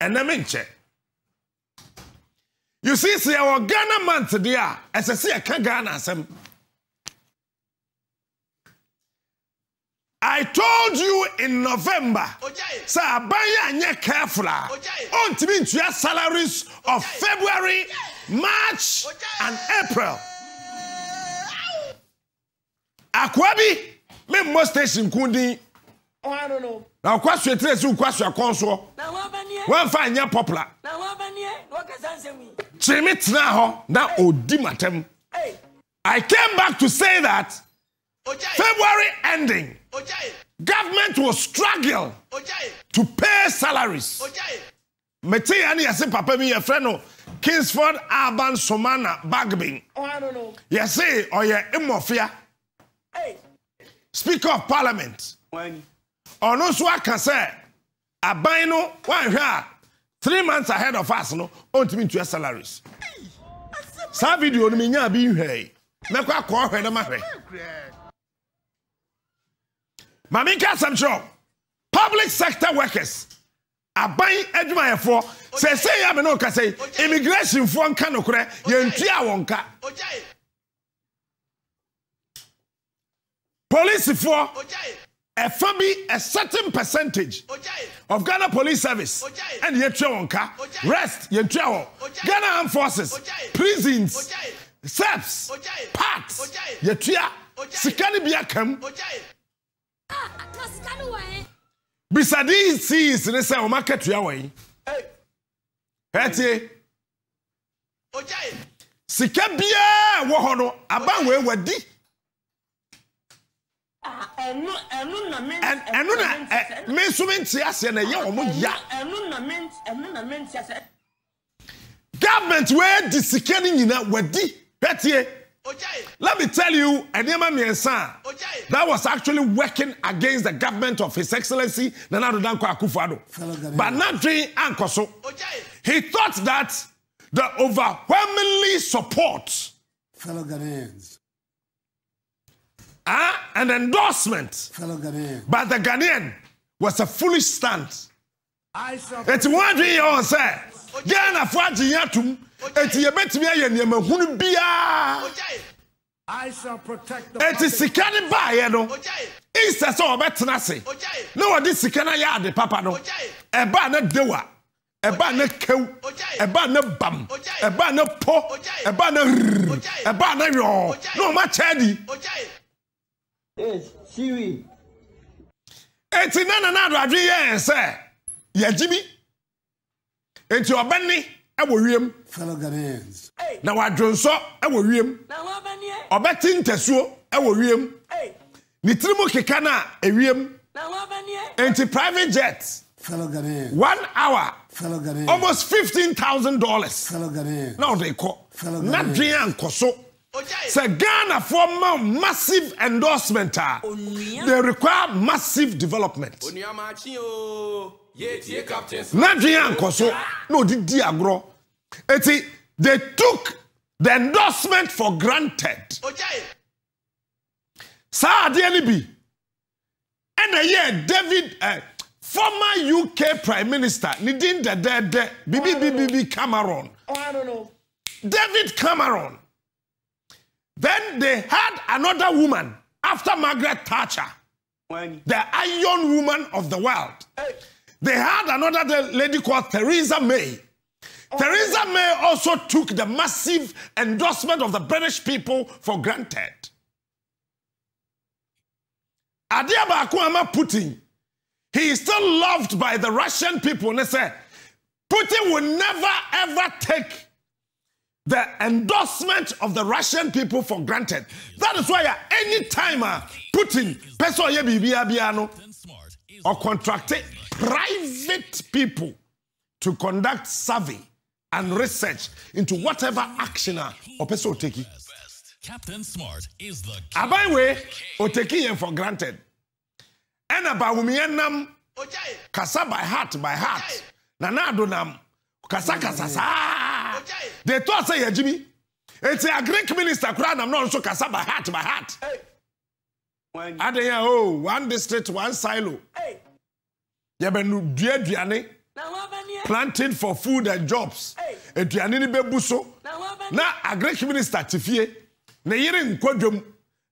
and I mention. You see, our Ghana month there, as I see a Ghana some. I told you in November, sir, buy and careful. On to mean your salaries of February, March, and April. Akwabi, me most station kundi. Oh, I don't know. Now, question trace you question console. One fine young popular. Chimit now, now, Odimatem. I came back to say that February ending, government will struggle to pay salaries. Mete ani yase papa mi ye friend no Kingsford Urban Somana Bagbing. Oh, I don't know. Yase oye imofia. Speaker of Parliament. When? Ono so aka say aban no wan hwa 3 months ahead of us no ontimi to salaries. Sa video no me nya bi hwe. Mekwa akọ hwe na mahwe. Maminka Samcho, public sector workers, aban adwumayefo, say ya me no ka say immigration fo nka nokore yentua wonka. Police for a certain percentage of Ghana Police Service and yentua wonka. Rest yentua. Ghana Armed Forces, prisons, SEPs, parks, yentua. Sikani biakam. Bisadi sees in the market way. Hey, Sikabia Wahono, Abanwe Wadi. And government where the sickening in that Wadi. Hey, let me tell you, that was actually working against the government of His Excellency Nana Addo Dankwa Akufo-Addo. But not doing Ankoso. He thought that the overwhelmingly support, fellow Ghanaians, an endorsement by the Ghanaian was a foolish stunt. It's one thing you say, Ghana Faji Yatum. I shall protect the it is Sikani by no. It's a so better. No, this Sikana yard, Papa no. A banner dewa, a banner cow, a banner bum, a banner po, a banner yo. No, my chaddy. Yes, Siwi. It's in another year, sir. Yeah, Jimmy. It's your Benny. Fellow Ghanaians. Now I don't saw I will ream. Or betting Tesuo, I will ream. Nitrimo Kekana, a ream. Anti private jets. Fellow Ghanaians. 1 hour. Fellow Ghanaians. Almost $15,000. Fellow Ghanaians. Now they call. Fellow Not Drian Koso. So Ghana for more massive endorsement. They require massive development. Nigerian Koso, no, did Diagro. They took the endorsement for granted. Sir Dianibi, and a year, David, former UK Prime Minister, Nidin the BB Cameron. Oh, I don't know. David Cameron. Then they had another woman after Margaret Thatcher, the Iron Woman of the world. They had another lady called Theresa May. Theresa May also took the massive endorsement of the British people for granted. Adiaba Akuama Putin, he is still loved by the Russian people. And they say, Putin will never ever take the endorsement of the Russian people for granted. That is why any time Putin, or contracted private people to conduct survey and research into whatever action or person taking. Captain Smart is the Abaiwe or taking for granted. And about women kasa by heart. Nana donam kasa kasa. They thought say Jimmy. It's a Greek minister crown. I'm not also kasa by heart. One district, one silo. Yabenu duane planting for food and jobs. Eduane ni bebuso. Na agric minister tifie. Na yere nkwadwom.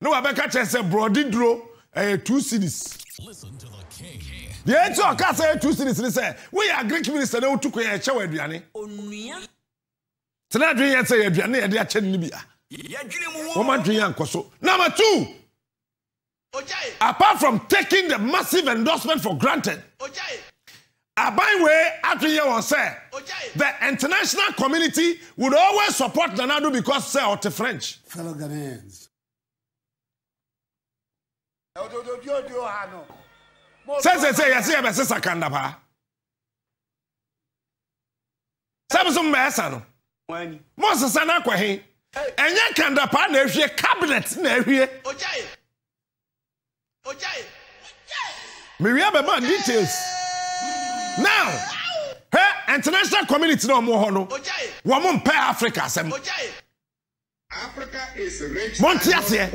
Na wabeka che se brody duro 2 cedis. Listen to the king. The answer ka say 2 cedis ni say we agric minister na otuko ye che waduane. Onua. Tena dwen ye say aduane ye de a che ni bia. Woman dwen yankoso. Number 2. Apart from taking the massive endorsement for granted. Abaywe atuye won say the international community would always support Nanado because say out French. Fellow Ghanaians. Say yes be sesa kanda pa. Samsung mesa no. Mo sesa na kwahe. Enya kanda pa na ehwe cabinet na ehwe. Me we have more details. Now, her international community no more hono. Woman pay Africa sem. Africa is rich. Montiasie.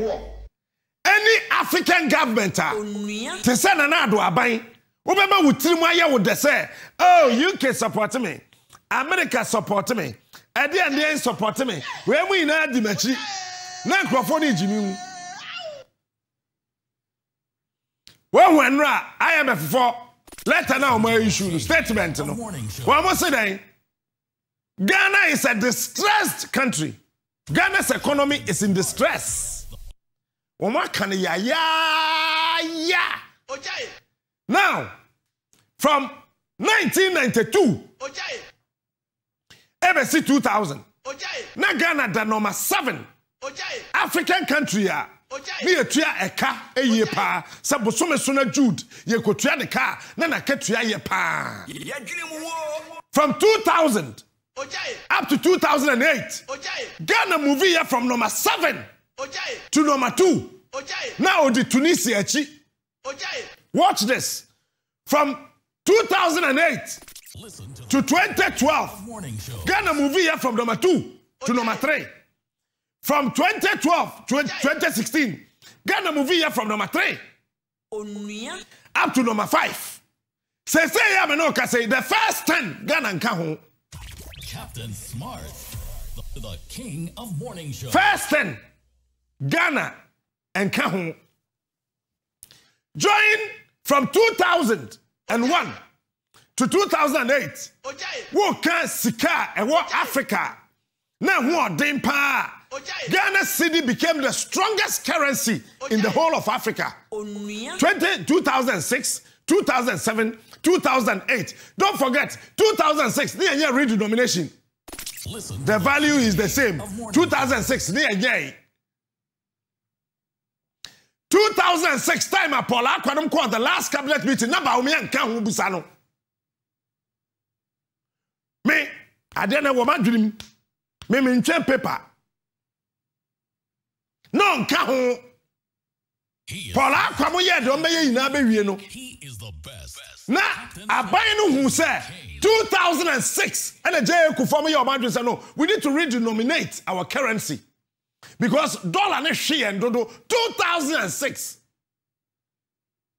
Any African government to send an ado aban. Ubeba wutiri mu aye wo de say, oh, UK support me. America support me. Ade and support me. We mu ina di machi. Na nkrofo ni jimi. When IMF for letter now my issue statement no. What was say Ghana is a distressed country. Ghana's economy is in distress. Oma kan ya. Now, from 1992 ABC 2000 na Ghana the number 7 African country ya. Ni etua eka eye pa se bosome so na Jude ye kotua de ka na katua ye pa. From 2000 up to 2008 Ghana movie here from number 7 to number 2. Now the Tunisia chi. Watch this. From 2008 to 2012 Ghana movie here from number 2 to number 3. From 2012 to 2016, Ghana movie here from number 3 up to number 5. Say the first 10 Ghana and Kaho. Captain Smart, the king of morning show. First 10 Ghana and Kaho. Join from 2001 to 2008. Wo kan sika and what Africa. Now who den pa. Ghana city became the strongest currency in the whole of Africa. 2006, 2007, 2008. Don't forget, 2006, near redenomination. The value is the same. 2006, near 2006 time Apola Kwadum called the last cabinet meeting. Naba umi anka hu busano. Me, I don't know what my dream. Me ntwen paper. No nka ho. Paula kwamo ye de omeye ina be wie no. He is the best. Na aban no hu say 2006 and a jay kufo ye omadwe say no, we need to redenominate our currency. Because dollar na hwe and dodo 2006.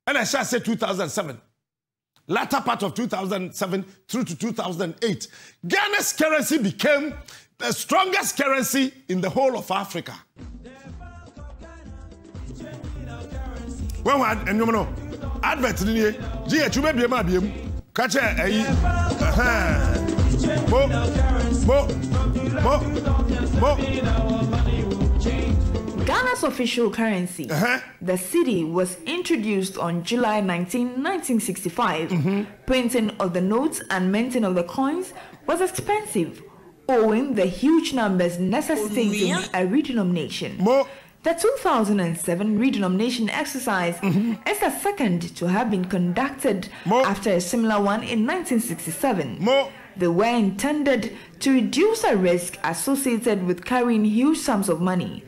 And I shall say 2007. Latter part of 2007 through to 2008, Ghana's currency became the strongest currency in the whole of Africa. When one and you know, advert in here, GH may be a mabium, catch a Ghana's official currency, the cedi, was introduced on July 19, 1965. Printing of the notes and minting of the coins was expensive, owing the huge numbers necessitating a redenomination. The 2007 redenomination exercise is the second to have been conducted after a similar one in 1967. They were intended to reduce the risk associated with carrying huge sums of money.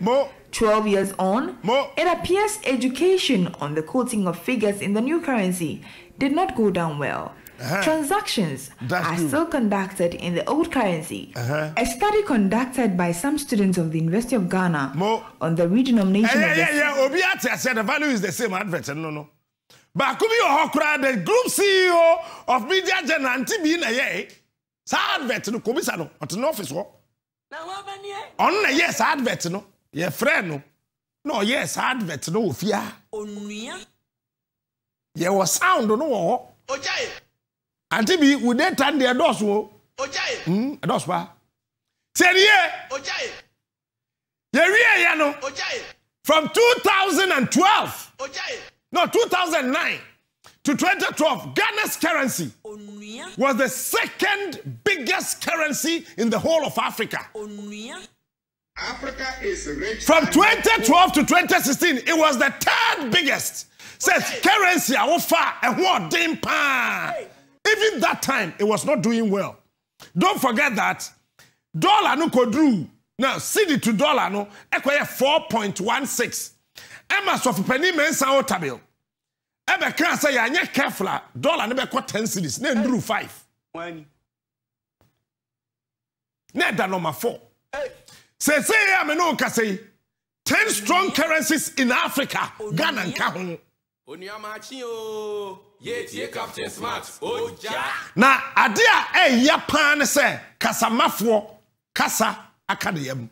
12 years on, it appears education on the quoting of figures in the new currency did not go down well. Transactions are still conducted in the old currency. A study conducted by some students of the University of Ghana on the redenomination of the Obiati said the value is the same advert. No. Bakubi Ohokra, the group CEO of Media General TB na ye. Sa advert no komisa no, ot no office wo. Na wa bani e. On na yes advert no, ye friend no. No yes advert no ofia. Onua. Ye was sound no wo. Ojai. Antibi we dey tan the doors wo. Ojai. Doors ba. Seriye. Ojai. Ye wie ya no. Ojai. From 2012. Ojai. No, 2009 to 2012, Ghana's currency was the second biggest currency in the whole of Africa. Africa is rich. From 2012 to 2016, it was the third biggest. Says currency, and what damn pa. Even that time, it was not doing well. Don't forget that dollar no kodru. Now, cedi to dollar no, equate 4.16. Emma so penny mensa otabil. Ebe can say ya nye careful dollar ne be 10 cedis na nduru 5. When Na da number 4. Say ya me no ka say 10 strong currencies in Africa. Ghana nka ho. Oniamachi o ye tie Captain Smart oja. Na ade a ya pan say kasamafo kasa akade yam.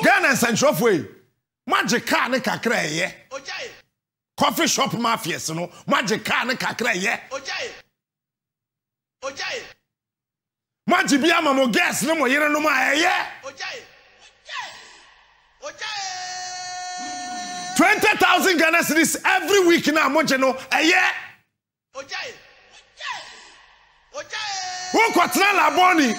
Ghana nsantrofo magic car ne kakra ye. Ojai. Coffee shop mafias no magic car ne kakra ye. Ojai. Ojai. Magic bia mamo gas no mo yere no ma ye. Ojai. Ojai. 20,000 Ghana cedis every week na mo je no ye. Ojai. Ojai. Who kwatna la boni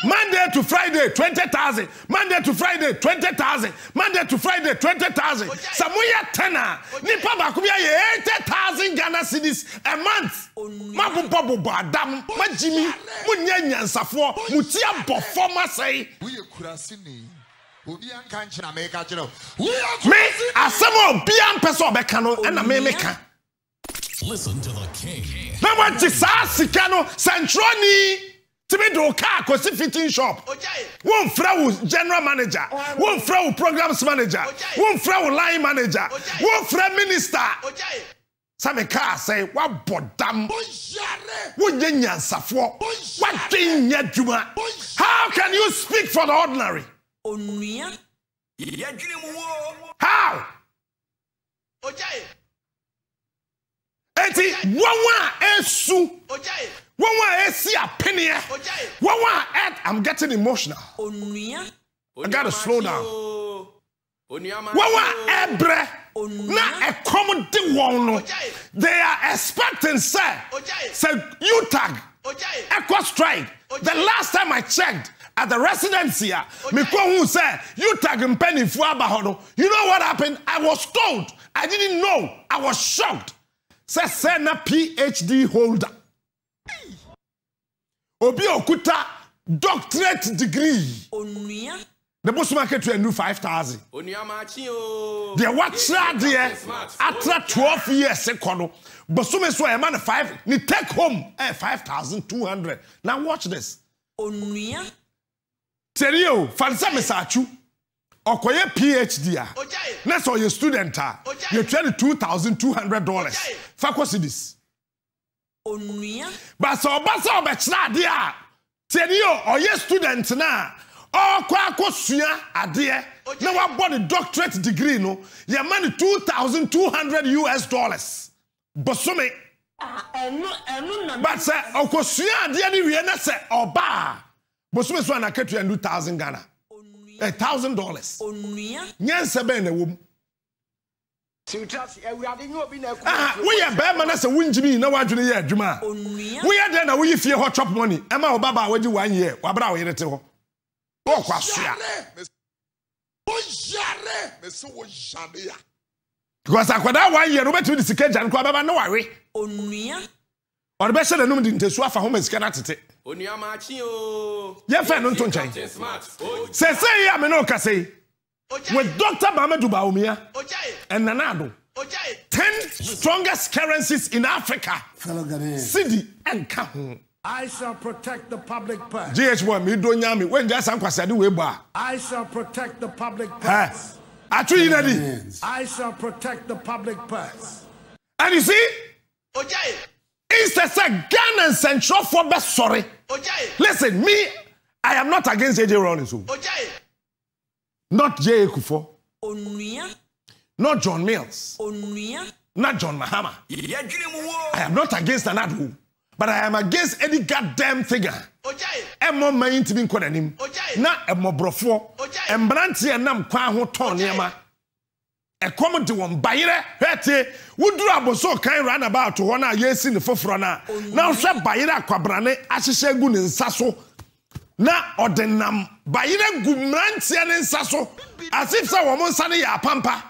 Monday to Friday 20,000. Monday to Friday 20,000. Monday to Friday 20,000. Samuya tena. Nipa bakubia ye 80,000 Ghana cedis a month. Mabu bobo badam. Majimi. Munya nyansafo. Mutia bofoma say. We kurasini. Obi anka nchina meka chiro. Me asemo bian peso beka no na me meka. Listen to the king. Na wa jisa sika no centroni. Tibi do car kosi fitting shop. Won fra wo general manager. Won fra wo programs manager. Won fra wo line manager. Won fra minister. Some car say wa bodam. Wo nyanya nsafo. Wa twenya dwuma. How can you speak for the ordinary? How? Eti wawa esu. Wawa esi apenia. Wawa I'm getting emotional. I gotta slow down. Wawa ebre. Na accommodate one no. They are expecting say you tag. Echo strike. The last time I checked at the residency, me who said you tag and penny for abahono. You know what happened? I was told. I didn't know. I was shocked. Say Sena PhD holder. Obi okuta doctorate degree. The boss market to a new 5,000. The watch there after 12 years sekono. Bosume so a man 5 ni take home 5,200. Now watch this. Serio, fansa mesachu. Okoye PhD a. Na so your student a. You trade $2,200. Fakosi this. But so basa obechna ade a. Serio, oye student na. Kwa sua ade na wa body doctorate degree no your money $2,200 US. Bosume. But say okosua ade ni wie na say oba. Bosume so na ketu and 2,000 Ghana. $1,000. Nyanse be na wom. We are bad man as a winjimi na wadwene ye adwuma. We are there na we fie hot chop money. Ema obaba waji 1 year. Wabra wo yerete ho. Wo kwasua. Because akwada 1 year no betu di sika jan kwa baba no ware. Or be se na num di ntesu afa ho masika na tete. Oniamachi o. Ye fa no nto nchan. Say ya me no ka say. With Dr. Mamadou Baumia and Nanado, 10 strongest currencies in Africa. Cedi and Kahu. I shall protect the public purse. GH1, me don't yami. When just Uncle we bar. I shall protect the public purse. I shall protect the public purse. And you see, Ojai. it's a Ghana and Central for best sorry. Ojai. Listen, me, I am not against J.J. Rawlings. Ojai. Not J. Kufuor. Onuya. Not John Mills. Onuya. Not John Mahama. I am not against another, but I am against any goddamn figure. Ojai. Emo mayin tibi nkwodanim. Na emo brofo. Embranti enam kwa ho ton niema. Ekom de won bayire hwete wuduru aboso kan run about ho na yesi ne foforo na. Na hwe bayire akwabrane ahyehye gu ne nsa so. Na odenam bayire gu mranti ne nsa so. As if say wo nsa ne ya pampa.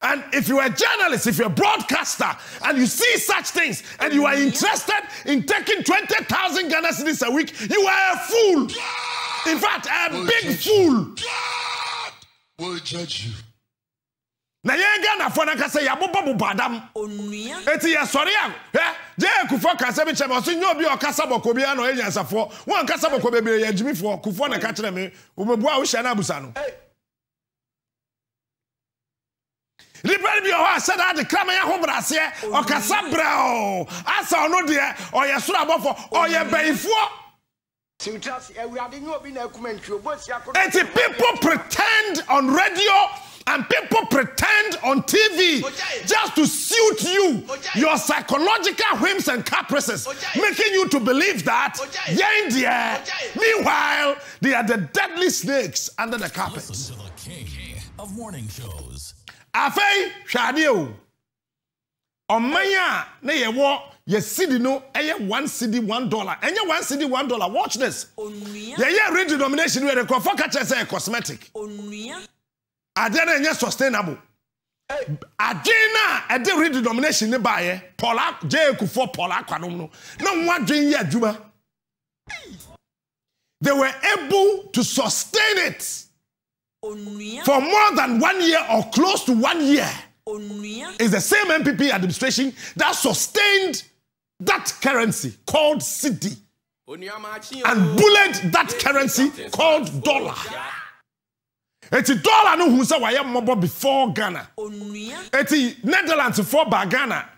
And if you're a journalist, if you're a broadcaster, and you see such things, and you are interested in taking 20,000 Ghana cedis a week, you are a fool. In fact, a big fool. God will judge you. Na Ghana for na kase ya bobo badam. Onuya. Eti ya sorry am. Je Kufuor kase bi chema so nyo bi o kasa boko bi na enyansafo. Won kasa boko be bi ya jimifo Kufuor na ka kire me. Obebua wo hye na abusa no. Ripel bi o said that the crime ya ho brase o kasa bra o asa ono de o ye soro abofo o ye baifo. Eti people pretend on radio and people pretend on TV just to suit you, your psychological whims and caprices, making you to believe that meanwhile they are the deadly snakes under the carpet. Listen to the king of morning shows. Afei hwade o omanya na ye wo ye cedi no eye 1 cedi $1 enye 1 cedi $1. Watch this. Onuya. Ye redenomination we record for catch say cosmetic. Onuya. Ade na enye sustainable. Ade na ede redenomination ne bae Paula J. Kufuor Paula kwanom no na nwadwen ye adwuma. They were able to sustain it for more than 1 year or close to 1 year. It's the same MPP administration that sustained that currency called cedi and bullied that currency called dollar. It's a dollar no who say why mobo before Ghana. It's Netherlands for Ghana.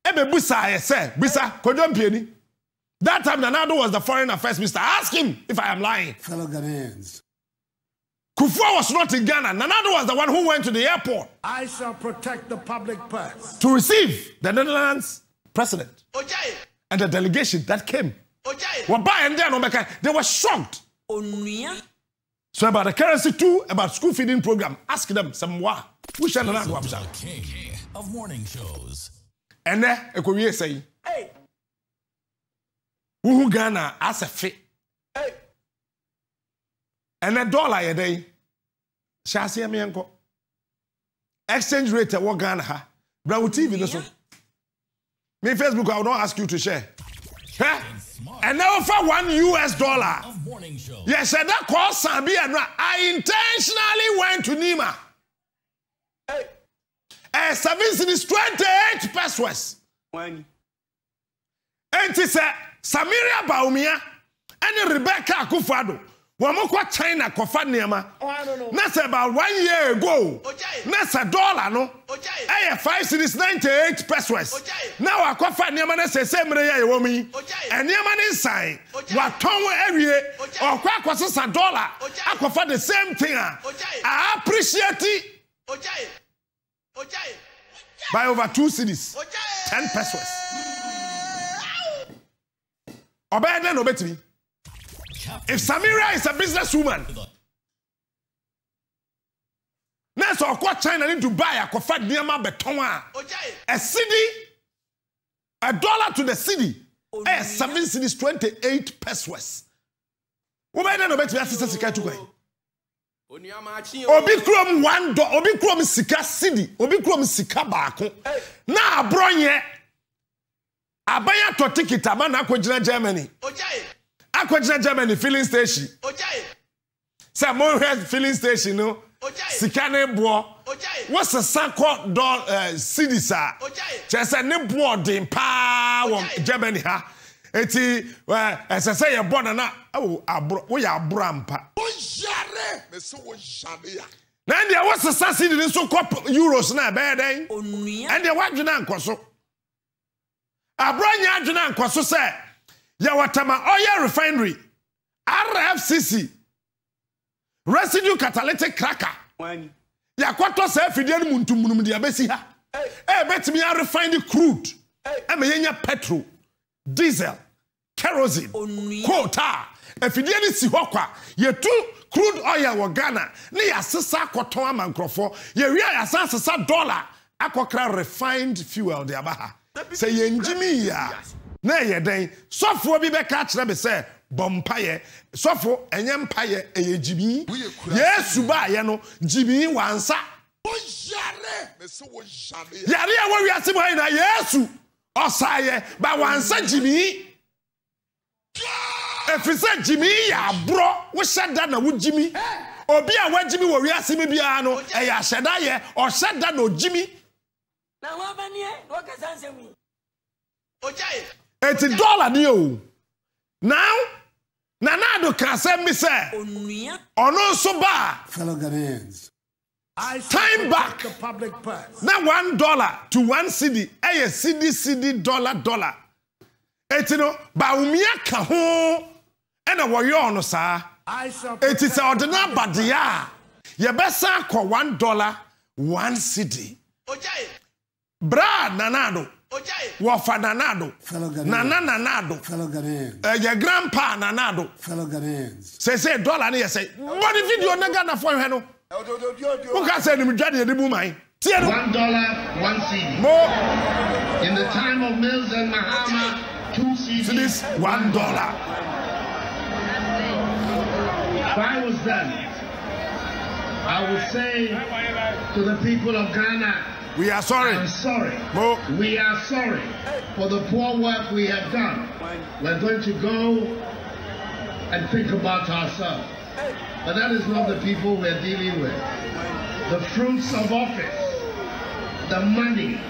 Ebe busa say busa kodon pieni. That time Nanado was the foreign affairs minister. Ask him if I am lying. Fellow Ghanaians, Kufuor was not in Ghana. Nanado was the one who went to the airport I shall protect the public purse. to receive the Netherlands president Ojai. and the delegation that came. Ojai. They were shocked. Onuya. So about the currency too, about school feeding program, ask them some wa. We shall not go Listen up. to the king of morning shows. And then a Korea say, who Ghana as a fit. And a dollar a day. Shall see me uncle. Exchange rate at what Ghana ha. Brown TV no so. Me Facebook, I will not ask you to share. And now for $1 Of morning shows. Yes, and that cost Sambi and I intentionally went to Nima. 7 cities 28 pesos. And he said, Samiria Baumia and Rebecca Akufado. Wamokwa China kofa niema. That's about 1 year ago. That's $1 no. Hey, 5 cities 98 pesos. Now akofa niema na se semre ya yewomi. And niema ni sign. Watonwe area or kwa kwasa $1. Akofa the same thing. I appreciate it by over 2 cities. 10 pesos. Obey no bet me. If Samira is a businesswoman, now so China need to buy a kofa diama betonwa. A cedi, $1 to the cedi. 7 cities 28 pesos. Who no bet me asisa sika tukai. Obi krom $1, obi krom sika cedi, obi krom sika baako. Na abronye abaya to ticket amana akogina Germany. Akwajina Germany filling station. Say more filling station no. Sikane bo. What's a sanko cities ah. Just a ne boarding pa won Germany ha. Eti as I say you born na oh abro we ya abrampa. Then there was a subsidy in so called euros na beden. Onua. And there was Junan Kwaso. Abronya Junan Kwaso say, Yawatama Oil Refinery, RFCC, residue catalytic cracker. When Yakwato say Fidian Muntumunum diabesiha. Bet me I refine the crude. Emenya petrol, diesel, kerosene, quota. Fidian si hokwa. Ye two crude oil wa Ghana. Ni ya sisa koton amankrofo. Ye ria ya sisa dollar. Akokra refined fuel de abaha. Say ye njimi ya. Na ye den. Sofo bi be ka kire be say bompaye. Sofo enye mpaye eye jimi. Yesu ba ye no jimi wansa. Yare ya wo wiase mo na Yesu osaye ba wansa jimi. Efise jimi ya bro wo sheda na wo jimi. Obi a wa jimi wo wiase me bia no e ya sheda ye o sheda na o jimi. Na wa banie wo kasanse mi. Ojai. $80 ni o. Now Nanado can say me say Onua. ono so ba Fellow Ghanaians, I time back the public purse. na $1 to 1 cedi cedi dollar etino ba umia ka ho e na wo yo no sa it is ordinary badia ye besa ko $1 1 cedi Ojai. bra Nanado Ojai. wofa Nanado Fellow Ghanaians, Nanado fellow Ghanaians, your grandpa Nanado fellow Ghanaians. say dollar ni say what the video na Ghana for he no who can say ni dwade de bu man tie no $1, 1 cedi. mo In the time of Mills and Mahama, 2 cedis. this $1 If I was them, I would say to the people of Ghana, we are sorry I'm sorry. mo We are sorry for the poor work we have done. We're going to go and think about ourselves. But that is not the people we're dealing with. The fruits of office, the money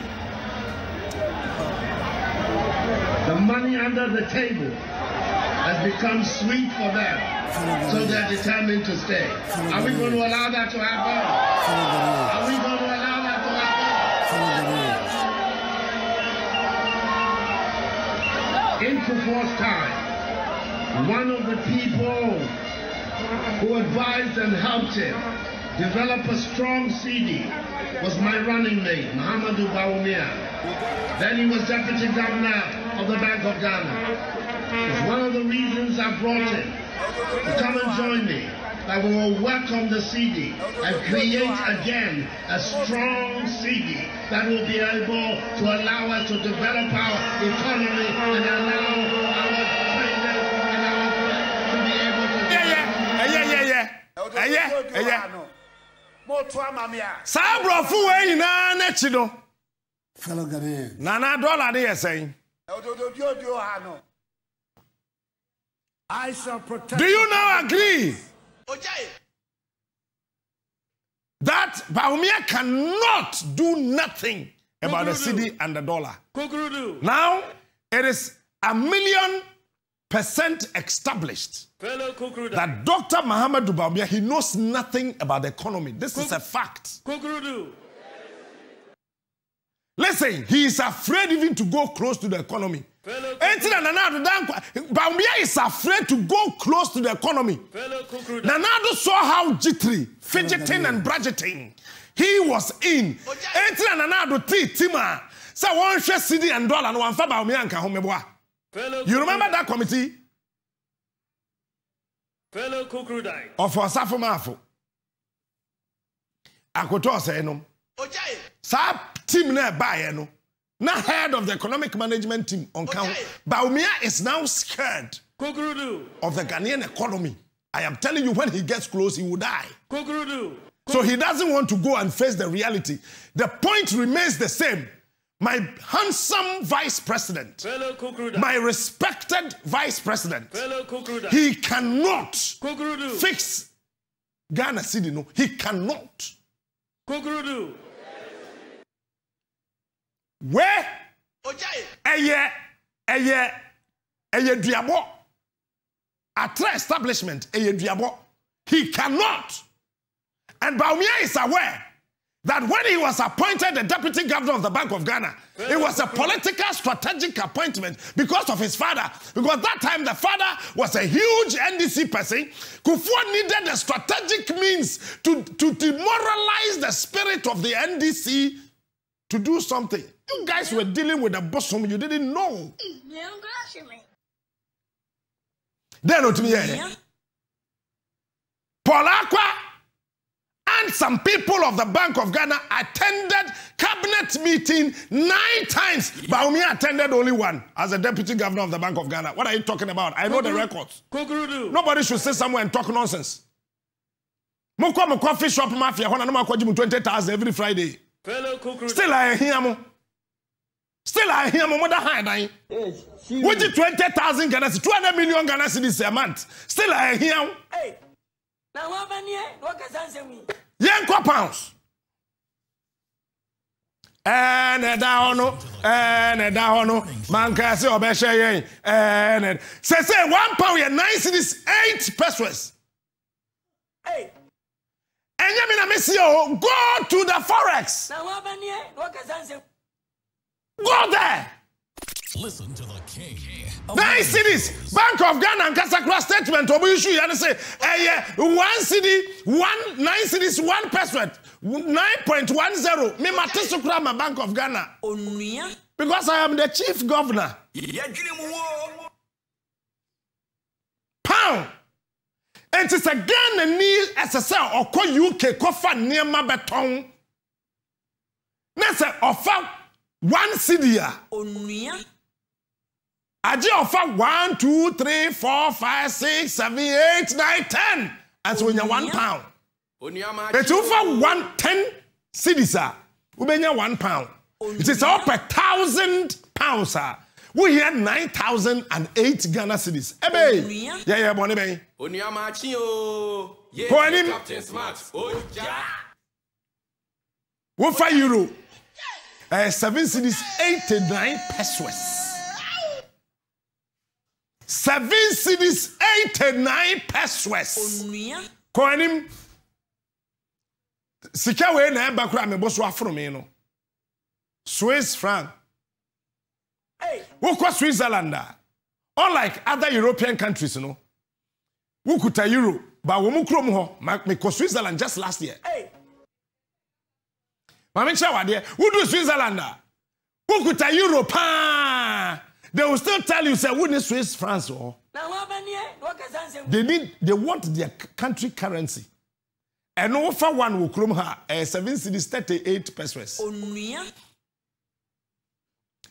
under the table has become sweet for them. So they're determined to stay. Are we going to allow that to happen? Are we going to allow that to happen? In Kufuor's time, one of the people who advised and helped him develop a strong CD was my running mate, Muhammadu Bawumia. Then he was deputy governor of the Bank of Ghana. It's one of the reasons I brought him to come and join me, that we will work on the CD and create again a strong CD that will be able to allow us to develop our economy and allow our traders and our to be able to Sabro fu we na na chi no Fellow Ghanaians, Nana dollar dey saying I shall protect. do you now agree Ojai. that Bawumia cannot do nothing about the cedi and the dollar? Now it is 1,000,000% established that Dr. Muhammadu Bawumia, he knows nothing about the economy. This is a fact. Listen, he is afraid even to go close to the economy. Bawumia is afraid to go close to the economy. Nanado saw how jittery, fidgeting and budgeting he was in. Nanado tima. So one share cedi and dollar and one fa Bawumia nka homeboa. You remember that committee? Fellow Kukrudai. Of Osafo Mafo. Akoto say no. Ojai. Sa team na buy no. Na head of the economic management team on count. Bawumia is now scared of the Ghanaian economy. I am telling you, when he gets close, he will die. So he doesn't want to go and face the reality. The point remains the same. My handsome vice president, my respected vice president, he cannot fix Ghana cedi. No, he cannot. Where? Eye duabo. Atra establishment eye duabo. He cannot. And Bawumia is aware that when he was appointed the deputy governor of the Bank of Ghana, it was a political strategic appointment because of his father. Because that time the father was a huge NDC person. Kufuor needed the strategic means to demoralize the spirit of the NDC to do something. You guys were dealing with a bosom you didn't know. Then to me, Paul Akwa and some people of the Bank of Ghana attended cabinet meeting 9 times. Bawumia attended only one as a deputy governor of the Bank of Ghana. What are you talking about? I know the records. Nobody should sit somewhere and talk nonsense. Mokwa coffee shop mafia when I 20,000 every Friday. Still I hear mo. Still I hear mo mother high. What is 20,000 Ghana, 200 million Ghana cedis a month. Still I hear. Hey. Now what Yanko pounds. And down, man can say obeshe and say 1 pound and 9 cedis 8 pesos. Hey. And you mean go to the forex. Go there. Listen to the king. 9 cedis. Bank of Ghana and Kasakra statement. Obu issue and say, 1 cedi, 9 cedis, 1 peso, 9.10. Me matisukra my Bank of Ghana. Because I am the chief governor. Pound. And it's a Ghana need SSL or call UK kofa near my beton. Nessa offer 1 cedi. Aji offer 1, 2, 3, 4, 5, 6, 7, 8, 9, 10. And so when you're 1 pound. It's over 110 cedis, we 1 pound. It is up 1,000 pounds, sir. We had 9,008 Ghana cedis. Ebe, yeah, bonne be. Captain Smart. What for euro? 7 cedis, 89 pesos. 7 cedis, 89 pesos. Koanim sika we na eba kura me boso afro me no. Swiss franc. Hey, wo kwa Switzerland. Unlike other European countries, you know. Wo kuta euro, ba wo mu krom ho, me ko Switzerland just last year. Hey. Ma me cha wade, wo do Switzerland. Wo kuta euro pa. They will still tell you, say, who is Swiss France or? They want their country currency. And over one will come her 7 cedis 38 pesos.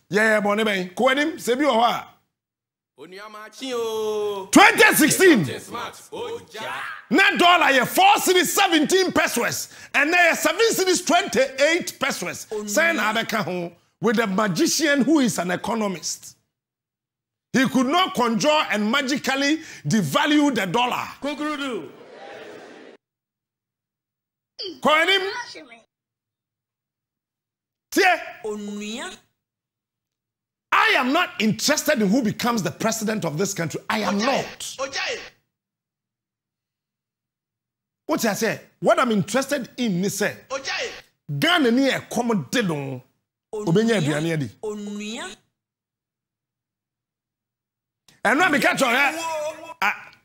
Yeah, bonne Koenim, Sebi or 2016. Now dollar 4 cedis 17 pesos. And now 7 cedis 28 pesos. Say Abeka home with the magician who is an economist. He could not conjure and magically devalue the dollar. Koenim. I am not interested in who becomes the president of this country. I am not. What I say? What I'm interested in is say Ghana ni e common delon obenya aduane adi. And when I catch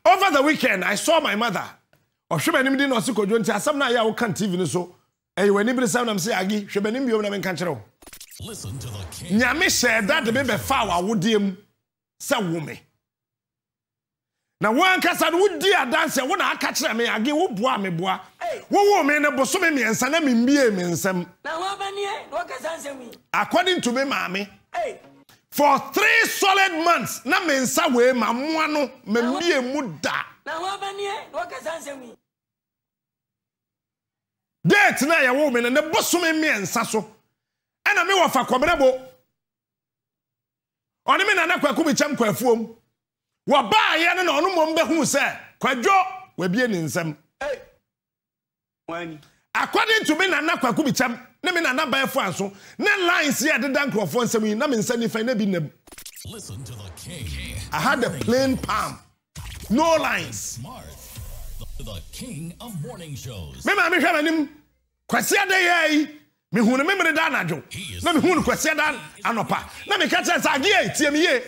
over the weekend, I saw my mother. Or she didn't know so good. I said, "I can't TV so." And when anybody said, "I'm saying, Agi, she didn't be able to catch her." Listen to the king. Nyame said that the baby foul would him say woman. Now one casa would dear dance. When I catch me, Agi wo boa me boa. Wo me na boso me and sana me mbie me nsem. According to me, mommy. For 3 solid months, na mensa we ma moano me mbie mu da. Date na ya wo me na boso me nsa so. Ena me wo fa kobrebo. Oni me na kwaku bi cham kwafuom. Wo ba ye na onu mo mbehu se kwadwo we bie ni nsem. According to me na kwaku bi cham na me na ba efo anso na lines here the dankrofo nsem yi na me nsa ni fa na bi na. Listen to the king. I had a plain palm. No lines. Smart. The king of morning shows. Me ma me hwe manim kwasia da yai me hu ne memre da anajo na me hu kwasia da anopa na me ka che sa age ye tie me ye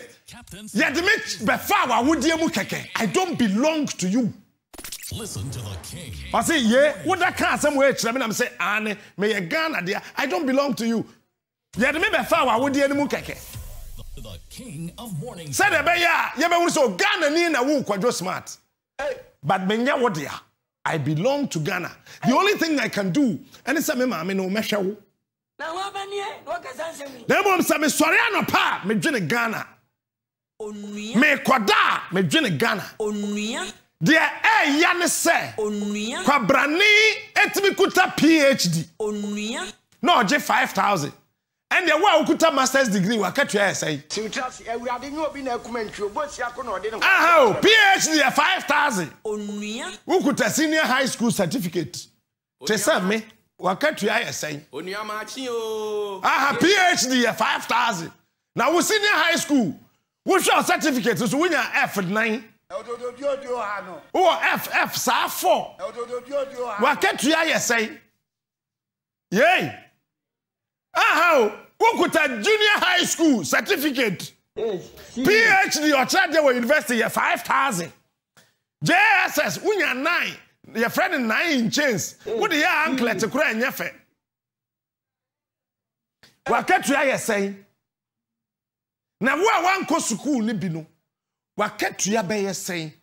ye de me be fa wa wodie mu keke. I don't belong to you. Listen to the king. I say ye woda ka asem we kire me na me say ane me ye Ghana dia. I don't belong to you. Ye de me be fa wa wodie mu keke. The king of morning. Say the be ya ye be hu so Ghana ni na wo kwadwo smart. But menya wodia. I belong to Ghana. The only thing I can do, and it's a me mama no mesha wo. Na wa ba nie, wo ka san sem. Na mo say me sori anopa, me dwene Ghana. Onua. Me koda, me dwene Ghana. Onua. De ya ne se. Onua. Kwabrani etimi kuta PhD. Onua. No oje 5,000. And the wa ukuta master's degree wa katua say. Ah, PhD 5,000. Onua. Ukuta senior high school certificate. Te say me wa katua say. Onua machi o. Ah, PhD 5,000. Now we senior high school. We show certificate so we F9. Oh, F sa 4. Wa katua say. Yay. Aha, ukuta junior high school certificate. PhD or charge your university 5,000. JSS unya 9. Your friend in 9 in chains. What the ya uncle to cry and yafe. Wakatu ya say. Na wa ko school ni binu. Wakatu ya be say.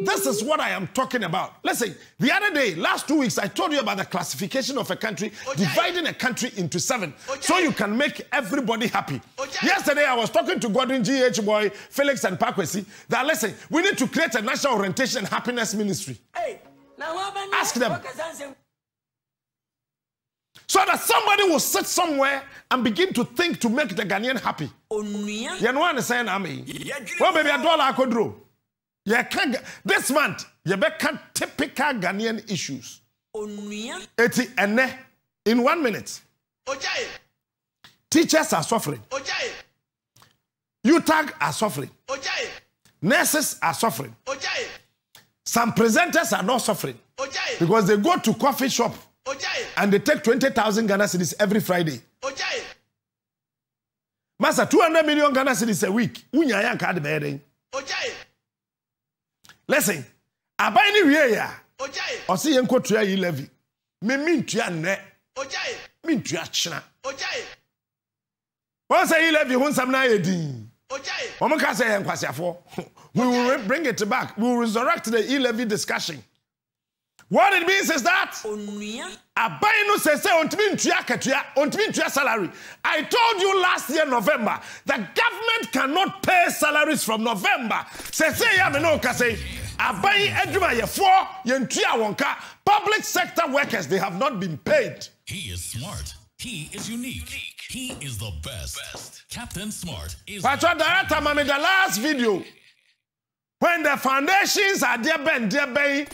This is what I am talking about. Listen, the other day, last 2 weeks, I told you about the classification of a country, dividing a country into 7, so you can make everybody happy. Yesterday, I was talking to Gordon G.H. Boy, Felix and Pakwesi, that listen, we need to create a national orientation and happiness ministry. Ask them. So that somebody will sit somewhere and begin to think to make the Ghanaian happy. You know what I'm saying? I mean, well, maybe $1 I could draw. This month, you can typical Ghanaian issues. In 1 minute. Teachers are suffering. UTAG are suffering. Nurses are suffering. Some presenters are not suffering. Because they go to coffee shop and they take 20,000 Ghana cedis every Friday. Master, 200 million Ghana cedis a week. Listen, I buy any way or see and quote you levy. Me mean to your net. Mean to your china. Once I levy, once I'm not a dean. We will bring it back. We will resurrect the e-levy discussion. What it means is that salary. I told you last year November the government cannot pay salaries from November. Public sector workers, they have not been paid. He is smart. He is unique. He is the best. Captain Smart is the last video. When the foundations are dear Ben, the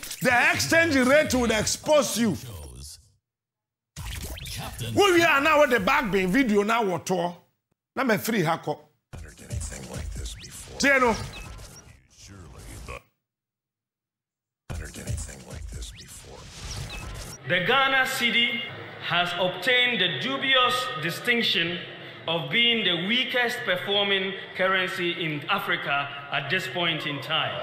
exchange rate will expose you. We are now with the back being video now or tour. Let me free hacker. Anything like this before. Tieno. Anything like this before. The Ghana cedi has obtained the dubious distinction of being the weakest performing currency in Africa at this point in time.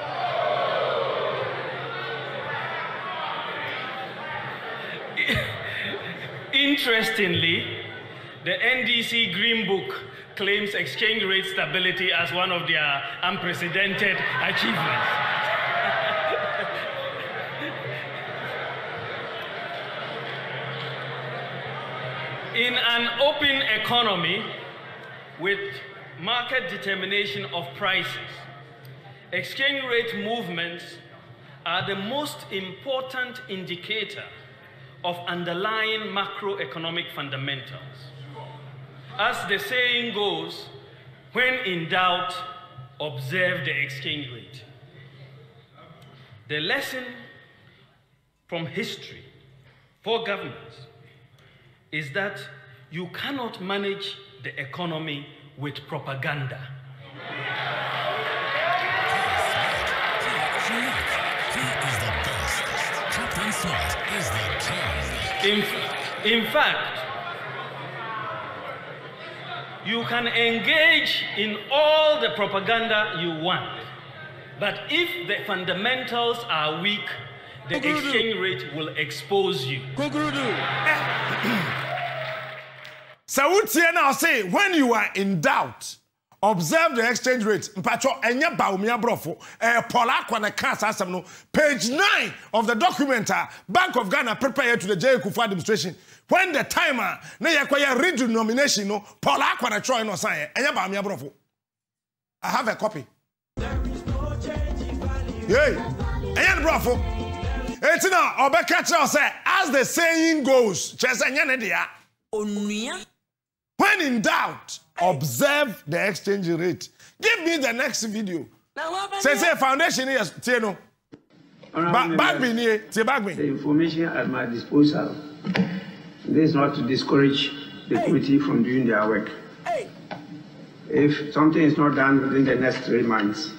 Interestingly, the NDC Green Book claims exchange rate stability as one of their unprecedented achievements. In an open economy with market determination of prices, exchange rate movements are the most important indicator of underlying macroeconomic fundamentals. As the saying goes, when in doubt, observe the exchange rate. The lesson from history for governments is that you cannot manage the economy with propaganda. He is the best. Smart is the king. In fact, you can engage in all the propaganda you want, but if the fundamentals are weak, the exchange rate will expose you. Sawutie now say, when you are in doubt, observe the exchange rate. Mpacho enya baumia brofo. Paula kwana kasa asem no. Page 9 of the document. Bank of Ghana prepared to the J. Kufu administration. When the timer na yakwaya redenomination no, Paula kwana troy no sign. Enya baumia brofo. I have a copy. Yay. Enya brofo. Eti na obeka kire say, as the saying goes, chese enya ne dia. Onuya. When in doubt, observe the exchange rate. Give me the next video. Say foundation is Tieno. Bag me near the information at my disposal. This is not to discourage the committee from doing their work. If something is not done within the next 3 months,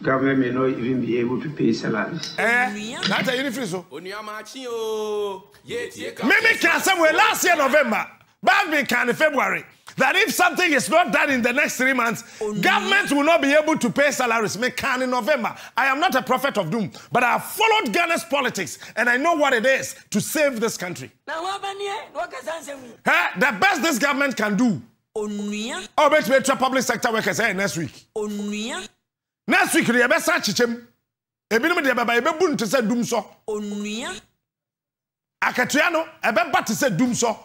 government may not even be able to pay salaries. That's a unifiso. Maybe can somewhere last year November. Back in February, that if something is not done in the next 3 months, government will not be able to pay salaries. Me can in November. I am not a prophet of doom, but I have followed Ghana's politics and I know what it is to save this country. The best this government can do. Oh, bet public sector workers next week. Next week, the best chichem. Ebinum de baba ebe bun to say doom so. Akatuano ebe bat to say doom so.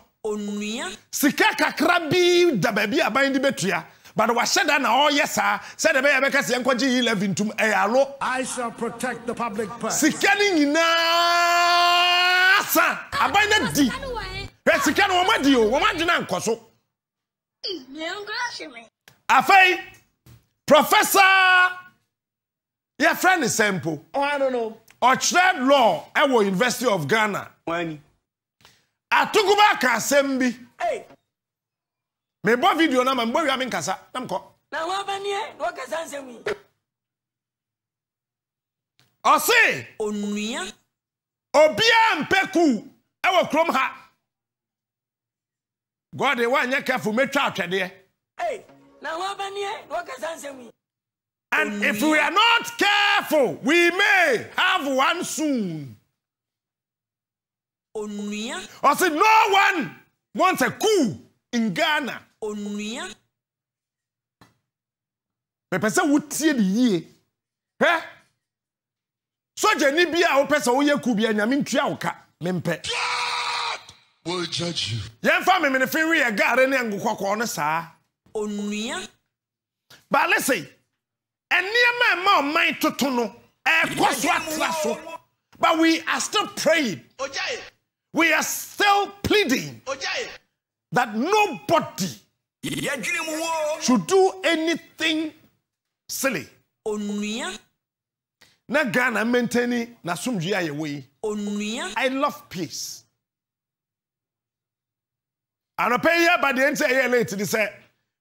Sika kakra bi da baby aban di betua but wa sheda na all yes sir said the be ka se enkoji 11 tum eyalo. I shall protect the public purse. Sika ni nyina sa aban na di he sika no ma di o wo ma dwena nkoso afei professor your friend is simple. Oh, I don't know. Oxford law at the University of Ghana. When Atuguba kasembi. Hey. Me bo video na mbo wi amin kasa. Namko. Na wa banie, wo kasa nsemi. Ose. Onuya. Obia mpeku ewo krom ha. God dey wan nya careful metwa atwede. Hey. Na wa banie, wo kasa nsemi. And if we are not careful, we may have one soon. Onuya. I said, no one wants a coup in Ghana. Onuya. Me pese wutie di yie. He? So jeni bia wo pese wo ye coup bia nyame ntua wo ka. Mempe. God will judge you. Yemfa me ne fin we gare ne ngukoko no saa. Onuya. But listen. But we are still praying. We are still pleading that nobody should do anything silly. Na Ghana maintaining na sumjia yewe. I love peace. And I pay here by the end of late to say,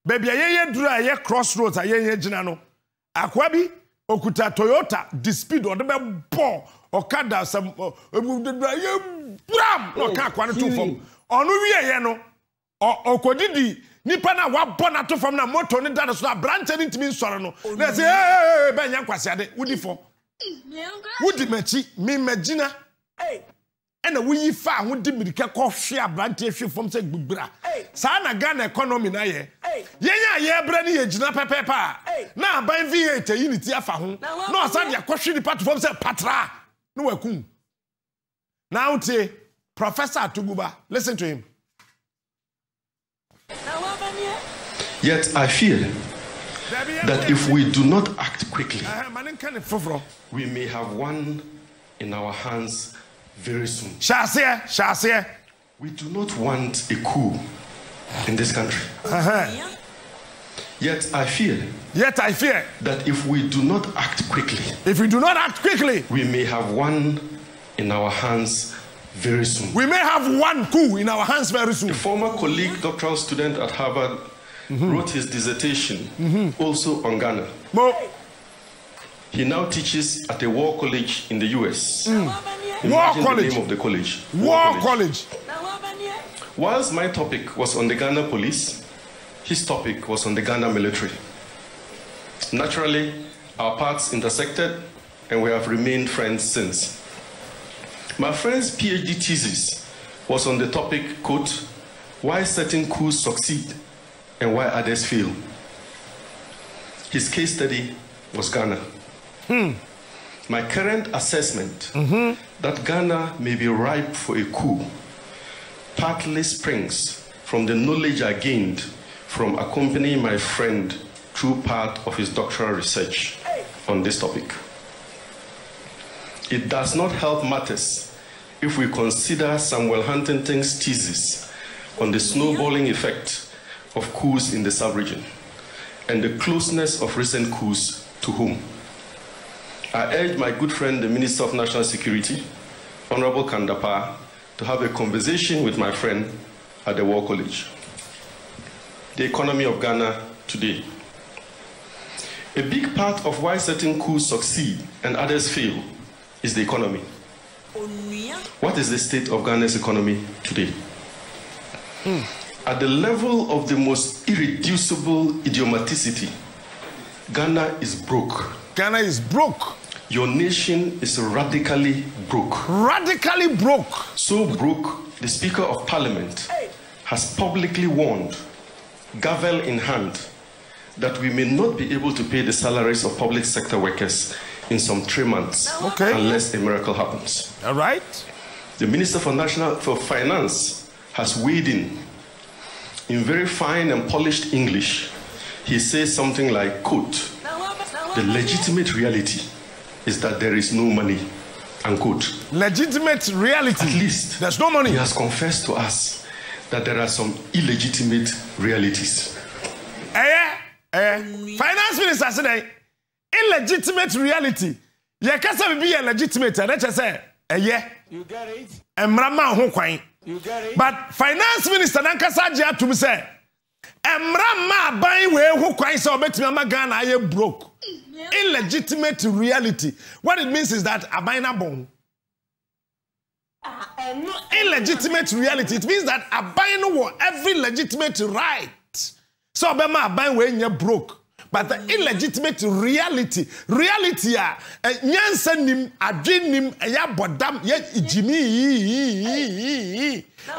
baby, I dra ye crossroads, I ye jinano. Akwabi okuta Toyota dispeed or the bo okada some bram no ka kwa no to fom onu wie ye no okodidi nipa na wa bo na to fom na motor ni da so branch ni ntimi nsoro no na say eh be nya kwase ade wudi fo wudi machi mi magina ena wuyi fa ho di mirika ko hwe abrante hwe fom se gbubra sa na Ghana economy na ye yenya ye bra ni ye gina pepepa na ban V8 unity afa ho na osa de akohwe ni platform se patra no wakum now te Professor Atuguba, listen to him. Yet I fear that if we do not act quickly, we may have one in our hands very soon. We do not want a coup in this country. Yet I fear that if we do not act quickly, we may have one in our hands very soon. We may have one coup in our hands very soon. A former colleague, doctoral student at Harvard, wrote his dissertation also on Ghana. He now teaches at a war college in the US. Imagine the name of the college. War College. Whilst my topic was on the Ghana police, his topic was on the Ghana military. Naturally, our paths intersected and we have remained friends since. My friend's PhD thesis was on the topic, quote, why certain coups succeed and why others fail. His case study was Ghana. My current assessment that Ghana may be ripe for a coup partly springs from the knowledge I gained from accompanying my friend through part of his doctoral research on this topic. It does not help matters if we consider Samuel Huntington's thesis on the snowballing effect of coups in the sub-region and the closeness of recent coups to whom. I urge my good friend, the Minister of National Security, Honorable Kandapa, to have a conversation with my friend at the War College. The economy of Ghana today. A big part of why certain coups succeed and others fail is the economy. What is the state of Ghana's economy today? At the level of the most irreducible idiomaticity, Ghana is broke. Ghana is broke. Your nation is radically broke. Radically broke. So broke, the Speaker of Parliament has publicly warned, gavel in hand, that we may not be able to pay the salaries of public sector workers in some 3 months unless a miracle happens. All right. The Minister for Finance has weighed in very fine and polished English. He says something like, quote, the legitimate reality is that there is no money, unquote. Legitimate reality. At least there's no money. He has confessed to us that there are some illegitimate realities. Finance Minister said, illegitimate reality. You can't be illegitimate. You get it. You get it. But Finance Minister Nankasa to me say, Emrama buying where who quite so bet me Ghana I broke. Illegitimate reality. What it means is that a buying a bone. Illegitimate reality. It means that a buying every legitimate right. So Obama buying where you broke. But the illegitimate reality, nyansanim, adrenim, bodam, Jimmy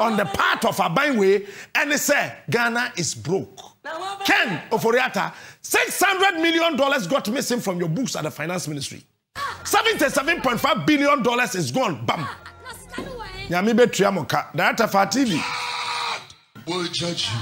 on the part of a byway, and they say Ghana is broke. Ken Oforiata, $600 million got missing from your books at the Finance Ministry. $77.5 billion is gone. Bam. Yamibe Triamoka, Director for TV. Will judge you.